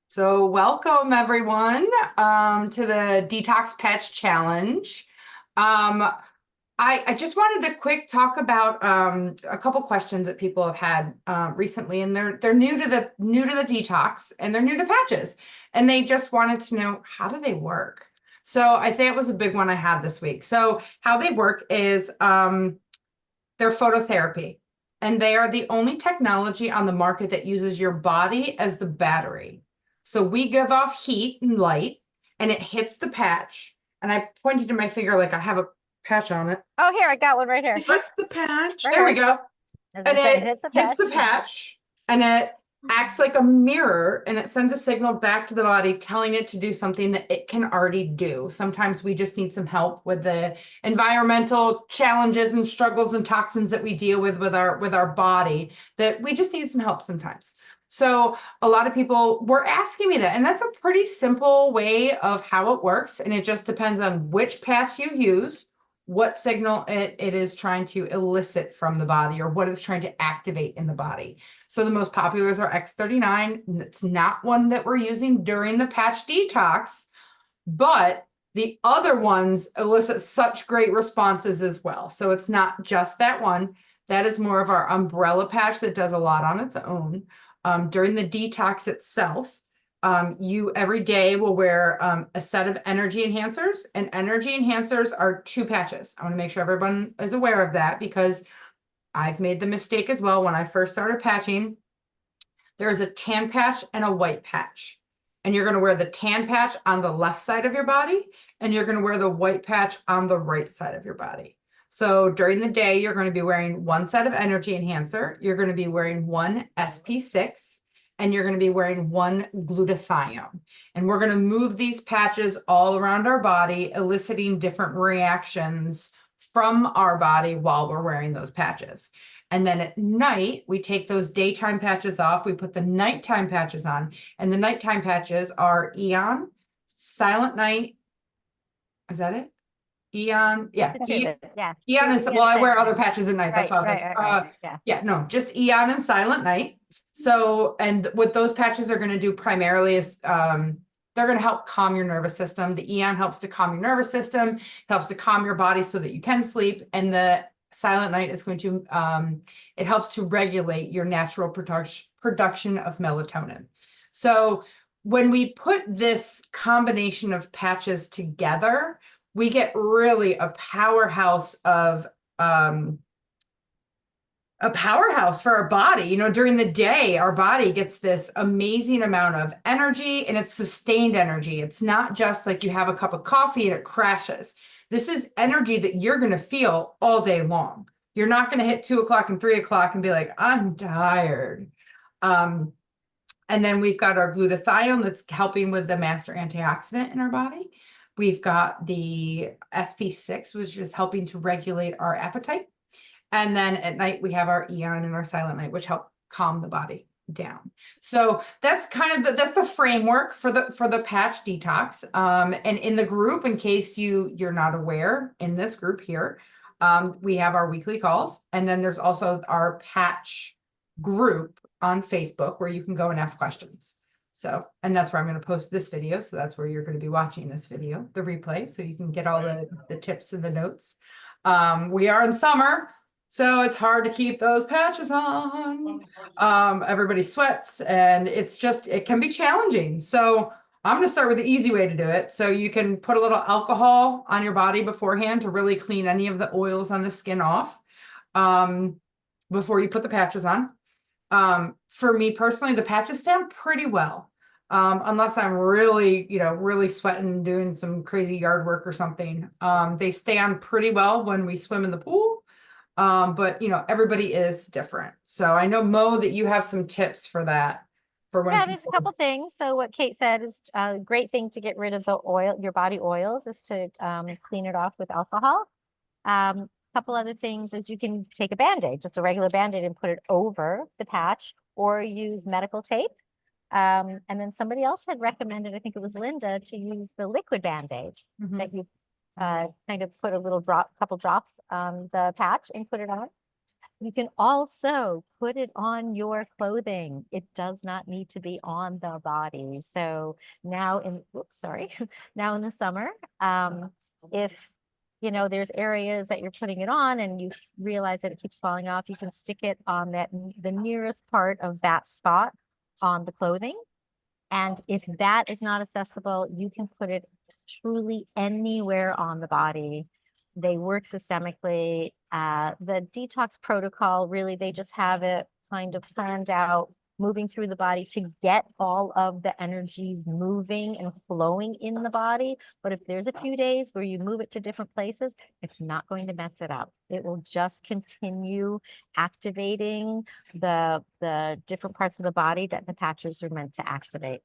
So welcome everyone to the Detox Patch Challenge. Um, I just wanted to quick talk about a couple questions that people have had recently, and they're new to the detox, and they're new to patches, and they just wanted to know, how do they work? So I think it was a big one I had this week. So how they work is they're phototherapy, and they are the only technology on the market that uses your body as the battery. So we give off heat and light, and it hits the patch. And I pointed to my finger like I have a patch on it. Oh, here, I got one right here. What's the patch? There we go. As And I said, it hits the hits patch. the patch, and it acts like a mirror, and it sends a signal back to the body telling it to do something that it can already do. Sometimes we just need some help with the environmental challenges and struggles and toxins that we deal with our body, that we just need some help sometimes. So a lot of people were asking me that, and that's a pretty simple way of how it works. And it just depends on which patch you use, what signal it is trying to elicit from the body, or what it's trying to activate in the body. So the most popular is our X39. It's not one that we're using during the patch detox, but the other ones elicit such great responses as well. So it's not just that one. That is more of our umbrella patch that does a lot on its own. During the detox itself, you every day will wear a set of energy enhancers, and energy enhancers are 2 patches. I want to make sure everyone is aware of that, because I've made the mistake as well. When I first started patching, there's a tan patch and a white patch. And you're going to wear the tan patch on the left side of your body, and you're going to wear the white patch on the right side of your body. So during the day, you're going to be wearing one set of energy enhancer, you're going to be wearing one SP6, and you're going to be wearing one glutathione. And we're going to move these patches all around our body, eliciting different reactions from our body while we're wearing those patches. And then at night, we take those daytime patches off, we put the nighttime patches on, and the nighttime patches are Eon, Silent Night. Is that it? Eon, yeah. Yeah. Eon is, well, I wear other patches at night. That's why Right. Yeah. yeah, no, just Eon and Silent Night. So, and what those patches are going to do primarily is they're going to help calm your nervous system. The Eon helps to calm your nervous system, helps to calm your body so that you can sleep. And the Silent Night is going to, it helps to regulate your natural production of melatonin. So when we put this combination of patches together, we get really a powerhouse of a powerhouse for our body. You know, during the day, our body gets this amazing amount of energy, and it's sustained energy. It's not just like you have a cup of coffee and it crashes. This is energy that you're going to feel all day long. You're not going to hit 2 o'clock and 3 o'clock and be like, I'm tired. And then we've got our glutathione that's helping with the master antioxidant in our body. We've got the SP6, which is helping to regulate our appetite. And then at night, we have our Eon and our Silent Night, which help calm the body down. So that's kind of that's the framework for the patch detox. And in the group, in case you're not aware, in this group here, we have our weekly calls, and then there's also our patch group on Facebook where you can go and ask questions. So, and that's where I'm going to post this video. So that's where you're going to be watching this video, the replay, so you can get all the tips and the notes. We are in summer, so it's hard to keep those patches on. Everybody sweats, and it can be challenging. So I'm going to start with the easy way to do it. So you can put a little alcohol on your body beforehand to really clean any of the oils on the skin off before you put the patches on. For me personally, the patches stand pretty well. Unless I'm really, really sweating, doing some crazy yard work or something. They stand pretty well when we swim in the pool. But everybody is different. So I know, Mo, that you have some tips for that. For when Yeah, there's a couple things. So what Kate said is a great thing to get rid of the oil, your body oils, is to clean it off with alcohol. Couple other things is you can take a Band-Aid, just a regular Band-Aid, and put it over the patch, or use medical tape. And then somebody else had recommended, I think it was Linda, to use the liquid Band-Aid that you kind of put a little couple drops on the patch and put it on. You can also put it on your clothing. It does not need to be on the body. So now in, oops, sorry, now in the summer, if you know there's areas that you're putting it on and you realize that it keeps falling off, you can stick it on the nearest part of that spot on the clothing. And if that is not accessible, you can put it truly anywhere on the body. They work systemically. The detox protocol, really, they just have it kind of planned out, moving through the body to get all of the energies moving and flowing in the body. But if there's a few days where you move it to different places, it's not going to mess it up. It will just continue activating the different parts of the body that the patches are meant to activate.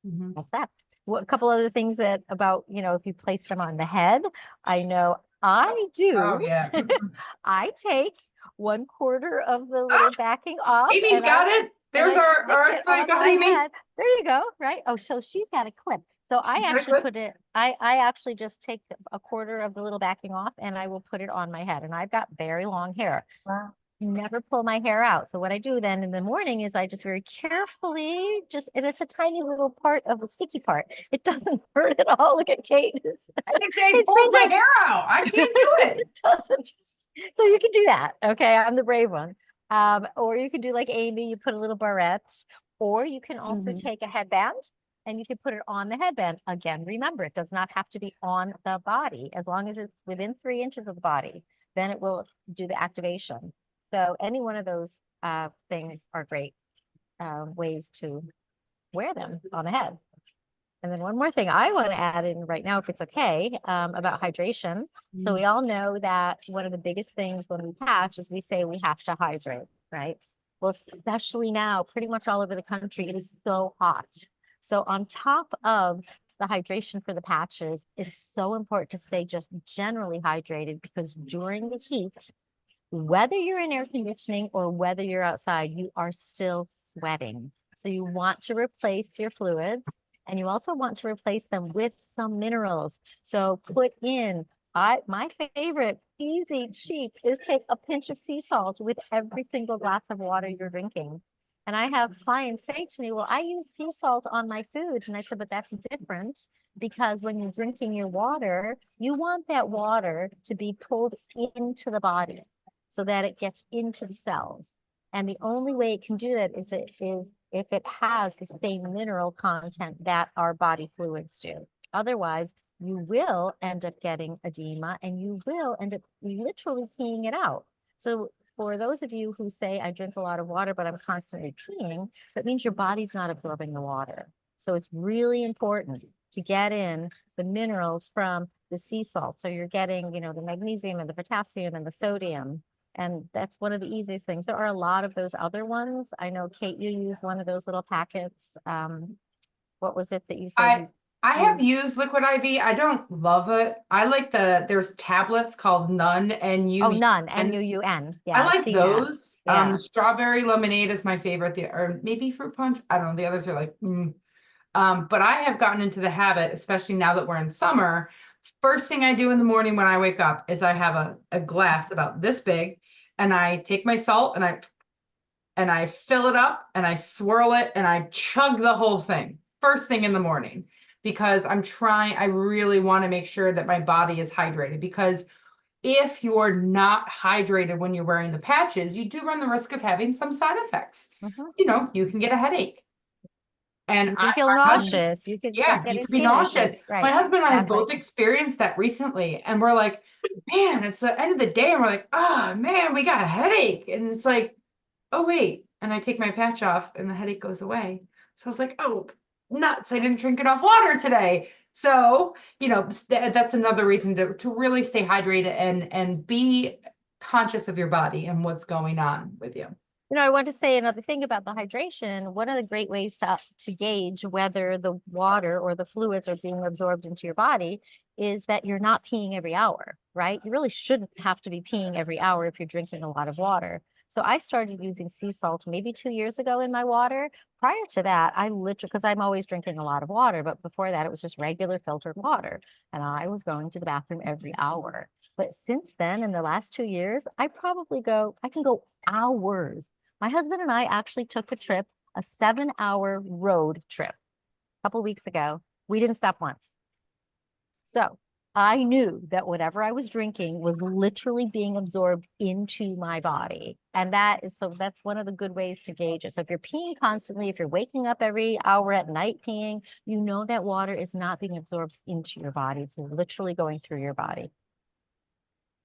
Mhm. That's that. What a couple other things that about, you know, if you place them on the head, I know I Oh do. yeah. Mhm. I take 1/4 of the little backing off Amy's got it. and There's I stick our it expert. on Got my Amy. head. There you go, right? Oh, so she's got a clip. So I She's got a actually clip. put it, I actually just take 1/4 of the little backing off and I will put it on my head. And I've got very long hair. Wow. Never pull my hair out. So what I do then in the morning is I just very carefully just, and it's a tiny little part of the sticky part. It doesn't hurt at all. Look at Kate. They It's pulled my been hair out. I can't do it. it doesn't. So you can do that. Okay. I'm the brave one. Or you can do like Amy, you put a little barrette, or you can also Mhm. take a headband and you can put it on the headband. Again, remember, it does not have to be on the body. As long as it's within 3 inches of the body, then it will do the activation. So any one of those things are great ways to wear them on the head. And then one more thing I want to add in right now, if it's okay, about hydration. So we all know that one of the biggest things when we patch is we say we have to hydrate, right? Well, especially now, pretty much all over the country, it is so hot. So on top of the hydration for the patches, it's so important to stay just generally hydrated because during the heat, whether you're in air conditioning or whether you're outside, you are still sweating. So you want to replace your fluids and you also want to replace them with some minerals. So put in, my favorite easy, cheap is take a pinch of sea salt with every single glass of water you're drinking. And I have clients say to me, well, I use sea salt on my food. And I said, but that's different because when you're drinking your water, you want that water to be pulled into the body so that it gets into the cells. And the only way it can do that is if it has the same mineral content that our body fluids do. Otherwise, you will end up getting edema and you will end up literally peeing it out. So for those of you who say, I drink a lot of water, but I'm constantly peeing, that means your body's not absorbing the water. So it's really important to get in the minerals from the sea salt. So you're getting, you know, the magnesium and the potassium and the sodium. And that's one of the easiest things. There are a lot of those other ones. I know, Kate, you used one of those little packets. What was it that you said I I have used? used Liquid IV. I don't love it. I like there's tablets called None Oh, NU. none, And N-U-U-N. Yeah, I I've like seen that. those. Yeah. Strawberry lemonade is my favorite. Or maybe fruit punch. I don't know. The others are like, mm. But I have gotten into the habit, especially now that we're in summer. First thing I do in the morning when I wake up is I have a glass about this big, and I take my salt and I fill it up and I swirl it and I chug the whole thing first thing in the morning because I really want to make sure that my body is hydrated because if you're not hydrated when you're wearing the patches, you do run the risk of having some side effects. Mhm. You know, you can get a headache. And You can feel my husband, nauseous. You could start yeah, you getting could be skin nauseous. issues. My Right. husband and I have Exactly. both experienced that recently, and we're like, man, it's the end of the day, and we're like, oh man, we got a headache. And it's like, oh wait, and I take my patch off and the headache goes away. So I was like, oh nuts, I didn't drink enough water today. So you know that's another reason to really stay hydrated and be conscious of your body and what's going on with you. You know, I want to say another thing about the hydration. One of the great ways to gauge whether the water or the fluids are being absorbed into your body is that you're not peeing every hour, right? You really shouldn't have to be peeing every hour if you're drinking a lot of water. So I started using sea salt maybe 2 years ago in my water. Prior to that, I literally, because I'm always drinking a lot of water, but before that, it was just regular filtered water. And I was going to the bathroom every hour. But since then, in the last 2 years, I can go hours. My husband and I actually took a 7-hour road trip a couple weeks ago. We didn't stop once. So I knew that whatever I was drinking was literally being absorbed into my body. And that's one of the good ways to gauge it. So if you're peeing constantly, if you're waking up every hour at night peeing, you know that water is not being absorbed into your body. It's literally going through your body.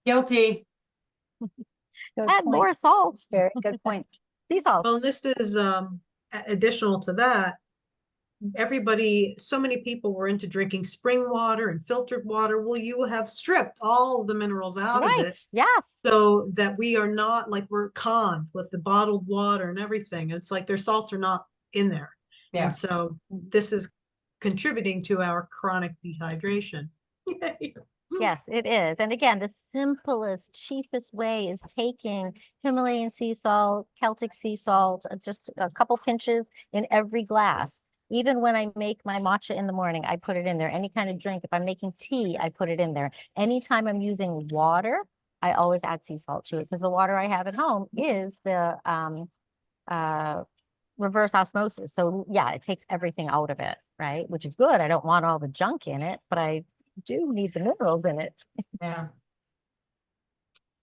Guilty. Add more salt. Very good point. Sea salt. Well, this is additional to that. So many people were into drinking spring water and filtered water. Well, you have stripped all the minerals out of it. Yes. So that we are not like we're conned with the bottled water and everything. It's like their salts are not in there. Yeah. And so this is contributing to our chronic dehydration. Yes, it is. And again, the simplest, cheapest way is taking Himalayan sea salt, Celtic sea salt, just a couple pinches in every glass. Even when I make my matcha in the morning, I put it in there. Any kind of drink, if I'm making tea, I put it in there. Anytime I'm using water, I always add sea salt to it because the water I have at home is the reverse osmosis. So yeah, it takes everything out of it, right? Which is good. I don't want all the junk in it, but I do need the minerals in it. Yeah.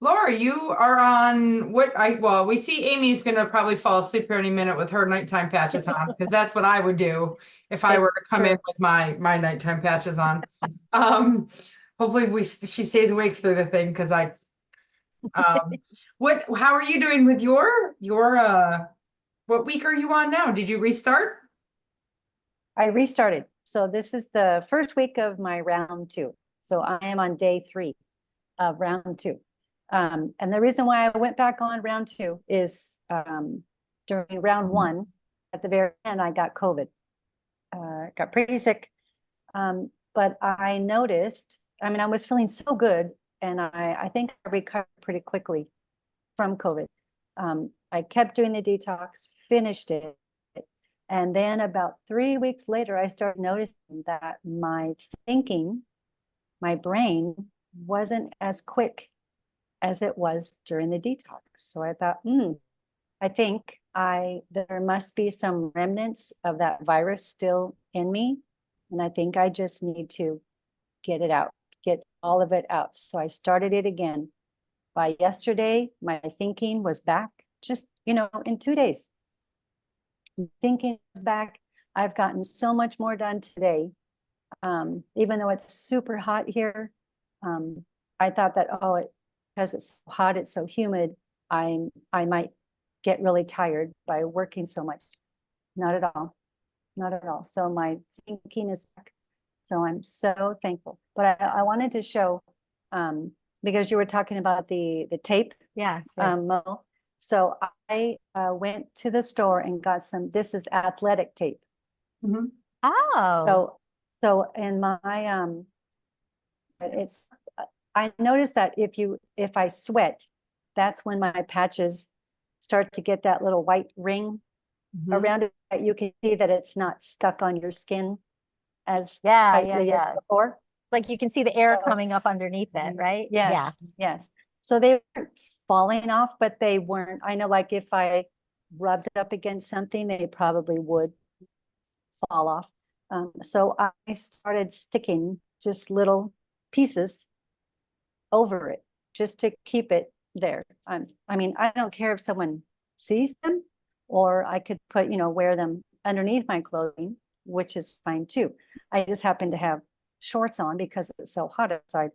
Laura, you are on well, we see Amy's gonna probably fall asleep here any minute with her nighttime patches on, because that's what I would do if I were to come in with my nighttime patches on. Hopefully she stays awake through the thing, because how are you doing with your what week are you on now? Did you restart? I restarted. So this is the first week of my round 2. So I am on day 3 of round 2. And the reason why I went back on round 2 is during round 1, at the very end, I got COVID. Got pretty sick. But I noticed, I was feeling so good, and I think I recovered pretty quickly from COVID. I kept doing the detox, finished it. And then about 3 weeks later, I started noticing that my thinking, my brain wasn't as quick as it was during the detox. So I thought, I think there must be some remnants of that virus still in me. And I think I just need to get it out, get all of it out. So I started it again. By yesterday, my thinking was back just, in 2 days. Thinking is back. I've gotten so much more done today. Even though it's super hot here, I thought that, because it's so hot, it's so humid, I might get really tired by working so much. Not at all. Not at all. So my thinking is back. So I'm so thankful. But I wanted to show, because you were talking about the tape, Yeah. Mo. So I went to the store and got this is athletic tape. Mm-hmm. Oh. So in my, I noticed that if I sweat, that's when my patches start to get that little white ring around it. You can see that it's not stuck on your skin as tightly as before. Like you can see the air coming up underneath it, right? Yes. Yes. So they weren't falling off, but they weren't. I know, like if I rubbed up against something, they probably would fall off. So I started sticking just little pieces over it just to keep it there. I don't care if someone sees them, or I could put, wear them underneath my clothing, which is fine too. I just happen to have shorts on because it's so hot outside.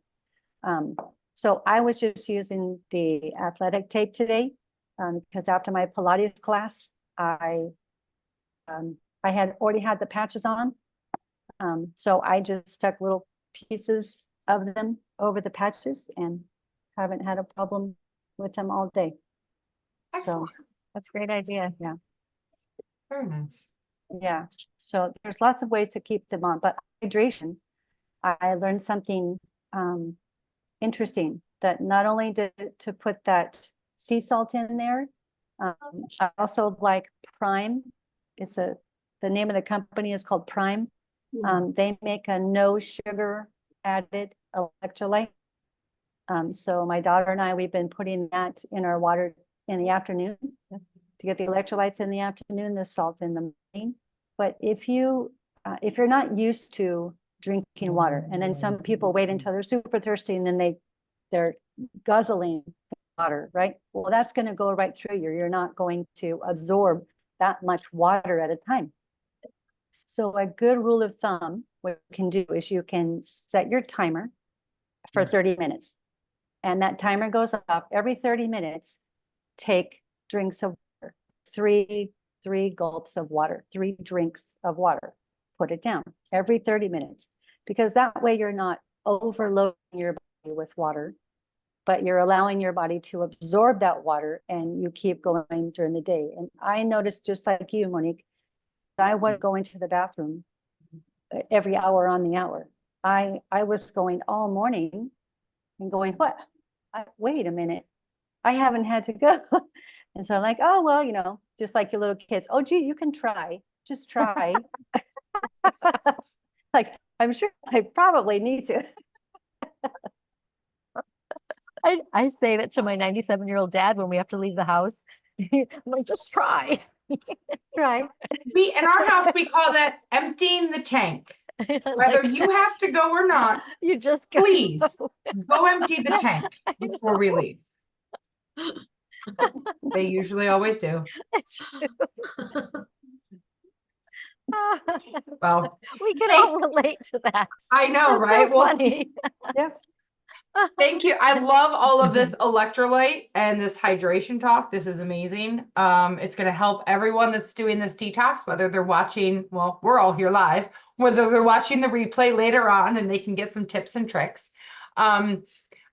So I was just using the athletic tape today, because after my Pilates class, I had already had the patches on. So I just stuck little pieces of them over the patches and haven't had a problem with them all day. Excellent. So That's a great idea. Yeah. Very nice. Yeah. So there's lots of ways to keep them on, but hydration, I learned something interesting, that not only to put that sea salt in there, I also like Prime. The name of the company is called Prime. They make a no sugar added electrolyte. So my daughter and I, we've been putting that in our water in the afternoon to get the electrolytes in the afternoon, the salt in the morning. But if you're not used to drinking water, and then some people wait until they're super thirsty and then they're guzzling water, right? Well, that's going to go right through you. You're not going to absorb that much water at a time. So a good rule of thumb, what you can do is you can set your timer for 30 minutes. And that timer goes off every 30 minutes. Take drinks of water, three gulps of water, 3 drinks of water. Put it down every 30 minutes, because that way you're not overloading your body with water, but you're allowing your body to absorb that water, and you keep going during the day. And I noticed, just like you, Monique, I was going to the bathroom every hour on the hour. I was going all morning and going, what? Wait a minute, I haven't had to go. And so I'm like, oh, well, you know, just like your little kids. Oh, gee, you can try, just try. Like, I'm sure I probably need to. I say that to my 97-year-old dad when we have to leave the house. I'm like, just try. Let's try. In our house, we call that emptying the tank. Whether Like, you have to go or not, you just go. please go empty the tank before we leave. They usually always do. Well, We can all relate to that. I know, That's right? so Well, funny. Yeah. thank you. I love all of this electrolyte and this hydration talk. This is amazing. It's going to help everyone that's doing this detox, whether they're watching, well, we're all here live, whether they're watching the replay later on and they can get some tips and tricks.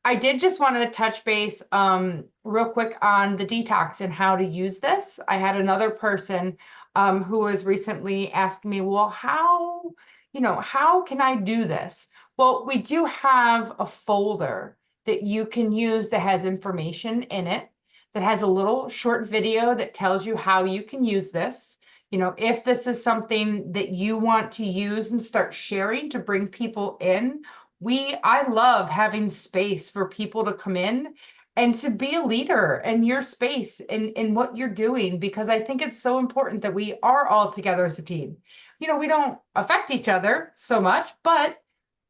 I did just want to touch base real quick on the detox and how to use this. I had another person who was recently asking me, well, how can I do this? Well, we do have a folder that you can use that has information in it, that has a little short video that tells you how you can use this. You know, if this is something that you want to use and start sharing to bring people in, I love having space for people to come in and to be a leader in your space in what you're doing, because I think it's so important that we are all together as a team. You know, we don't affect each other so much, but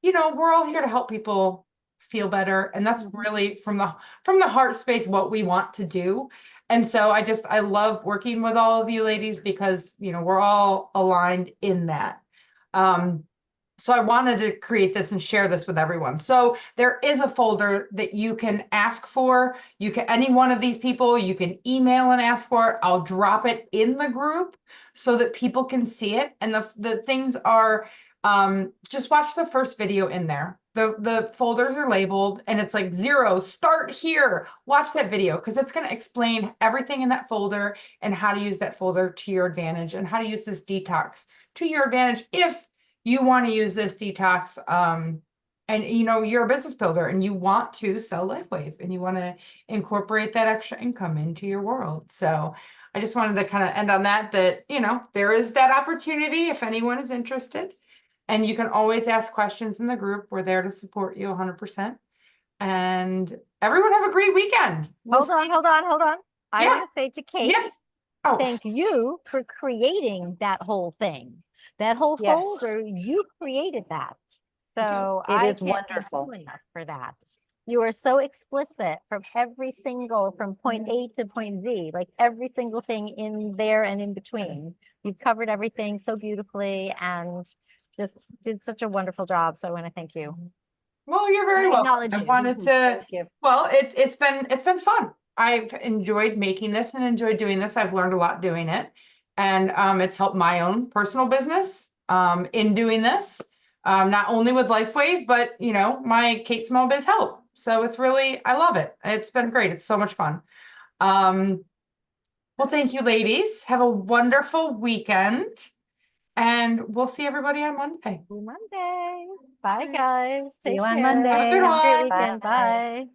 you know, we're all here to help people feel better. And that's really from the heart space, what we want to do. And so I love working with all of you ladies, because, you know, we're all aligned in that. So I wanted to create this and share this with everyone. So there is a folder that you can ask for. Any one of these people, you can email and ask for it. I'll drop it in the group so that people can see it. And the things are, just watch the first video in there. The folders are labeled and it's like 0, start here. Watch that video, because it's going to explain everything in that folder and how to use that folder to your advantage, and how to use this detox to your advantage if you want to use this detox, and you know, you're a business builder and you want to sell LifeWave and you want to incorporate that extra income into your world. So I just wanted to kind of end on that, you know, there is that opportunity if anyone is interested, and you can always ask questions in the group. We're there to support you 100%. And everyone have a great weekend. Hold on. I Yeah. want to say to Kate, Yes. Oh, thank you for creating that whole thing. That whole Yes. folder, you created that. So It I is can't thank wonderful. you enough for that. You are so explicit from point A to point Z, like every single thing in there and in between. You've covered everything so beautifully and just did such a wonderful job. So I want to thank you. well, you're very I welcome. acknowledge I you. wanted to, Thank you. well, it's been fun. I've enjoyed making this and enjoyed doing this. I've learned a lot doing it. And it's helped my own personal business in doing this. Not only with LifeWave, but you know, my Kate Small Biz help. So it's really, I love it. It's been great. It's so much fun. Well, thank you, ladies. Have a wonderful weekend. And we'll see everybody on Monday. Monday. Bye, guys. See Take you on care. Monday. Have a good Have a great one. weekend. Bye.